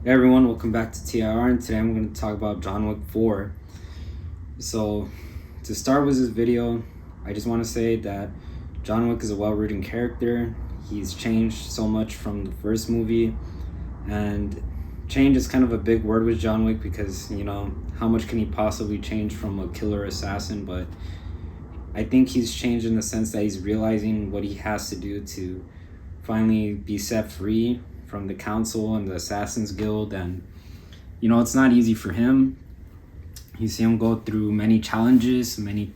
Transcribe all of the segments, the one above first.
Hey everyone, welcome back to TIR, and today I'm going to talk about John Wick 4. So, to start with this video, I just want to say that John Wick is a well-written character. He's changed so much from the first movie, and change is kind of a big word with John Wick because, how much can he possibly change from a killer assassin? But I think he's changed in the sense that he's realizing what he has to do to finally be set free from the council and the Assassins Guild. And it's not easy for him. You see him go through many challenges, many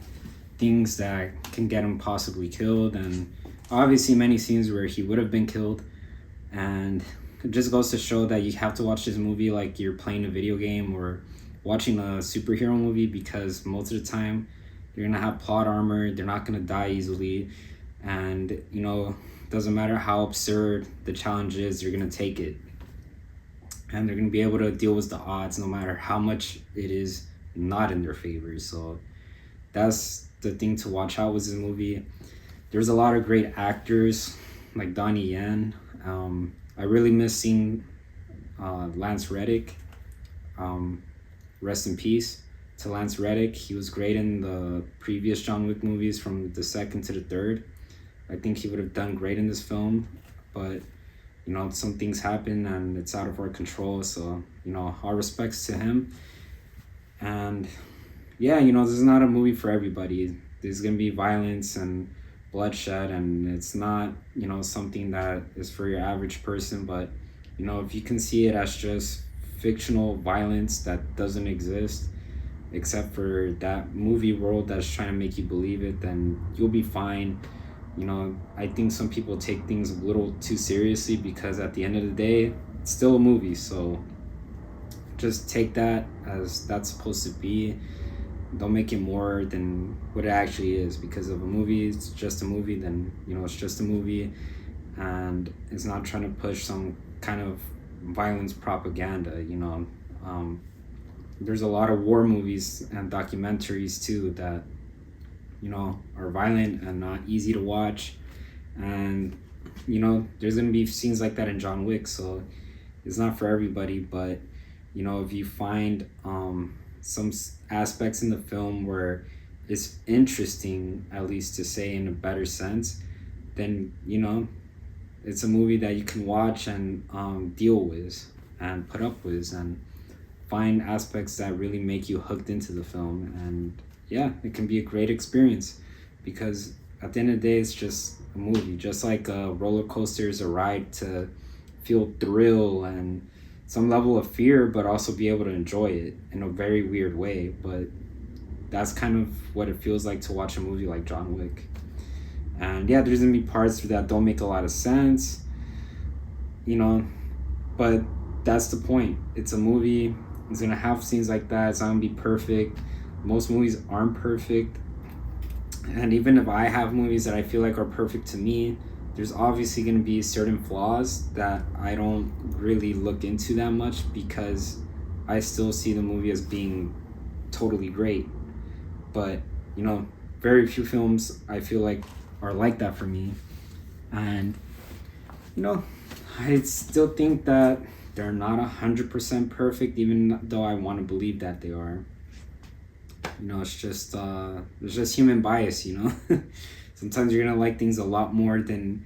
things that can get him possibly killed, and obviously many scenes where he would have been killed. And it just goes to show that you have to watch this movie like you're playing a video game or watching a superhero movie, because most of the time they're gonna have plot armor, they're not gonna die easily, and doesn't matter how absurd the challenge is, they're gonna take it, and they're gonna be able to deal with the odds no matter how much it is not in their favor. So that's the thing to watch out with this movie. There's a lot of great actors like Donnie Yen. I really miss seeing Lance Reddick. Rest in peace to Lance Reddick. He was great in the previous John Wick movies from the second to the third. I think he would have done great in this film, but some things happen and it's out of our control. So, all respects to him. And yeah, this is not a movie for everybody. There's gonna be violence and bloodshed, and it's not, something that is for your average person. But, if you can see it as just fictional violence that doesn't exist, except for that movie world that's trying to make you believe it, then you'll be fine. I think some people take things a little too seriously, because at the end of the day, it's still a movie. So just take that as that's supposed to be. Don't make it more than what it actually is, because if a movie is just a movie, then it's just a movie, and it's not trying to push some kind of violence propaganda. There's a lot of war movies and documentaries too that are violent and not easy to watch, and there's gonna be scenes like that in John Wick. So it's not for everybody. But if you find some aspects in the film where it's interesting, at least to say in a better sense, then it's a movie that you can watch and deal with and put up with, and find aspects that really make you hooked into the film. And yeah, it can be a great experience, because at the end of the day, it's just a movie. Just like a roller coaster is a ride to feel thrill and some level of fear, but also be able to enjoy it in a very weird way. But that's kind of what it feels like to watch a movie like John Wick. And yeah, there's gonna be parts that don't make a lot of sense, but that's the point. It's a movie. It's gonna have scenes like that. It's not gonna be perfect. Most movies aren't perfect. And even if I have movies that I feel like are perfect to me, there's obviously going to be certain flaws that I don't really look into that much, because I still see the movie as being totally great. But, very few films I feel like are like that for me. And, I still think that they're not 100% perfect, even though I want to believe that they are. It's just human bias. Sometimes you're gonna like things a lot more than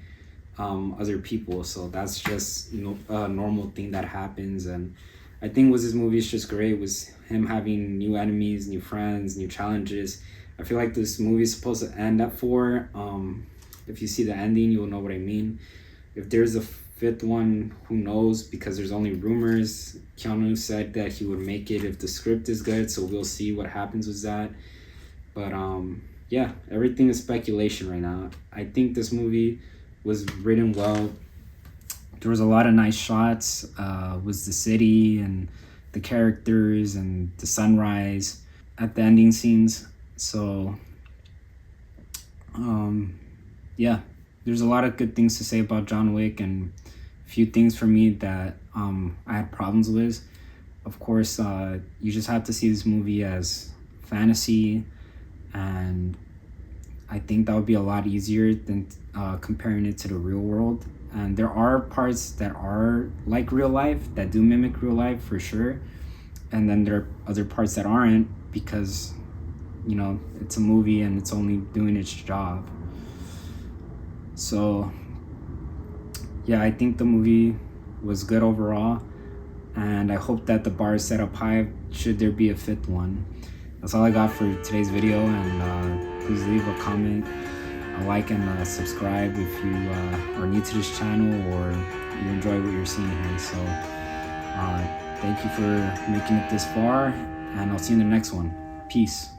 other people, so that's just a normal thing that happens. And I think with this movie, it's just great, was him having new enemies, new friends, new challenges. I feel like this movie is supposed to end at 4. If you see the ending, you'll know what I mean. If there's a fifth one, who knows, because there's only rumors. Keanu said that he would make it if the script is good, so we'll see what happens with that. But yeah, everything is speculation right now. I think this movie was written well. There was a lot of nice shots with the city and the characters and the sunrise at the ending scenes. So yeah, there's a lot of good things to say about John Wick, and a few things for me that I had problems with. Of course, you just have to see this movie as fantasy, and I think that would be a lot easier than comparing it to the real world. And there are parts that are like real life, that do mimic real life for sure, and then there are other parts that aren't, because it's a movie and it's only doing its job. So yeah, I think the movie was good overall, and I hope that the bar is set up high should there be a fifth one. That's all I got for today's video, and please leave a comment, a like, and subscribe if you are new to this channel or you enjoy what you're seeing here. So thank you for making it this far, and I'll see you in the next one. Peace.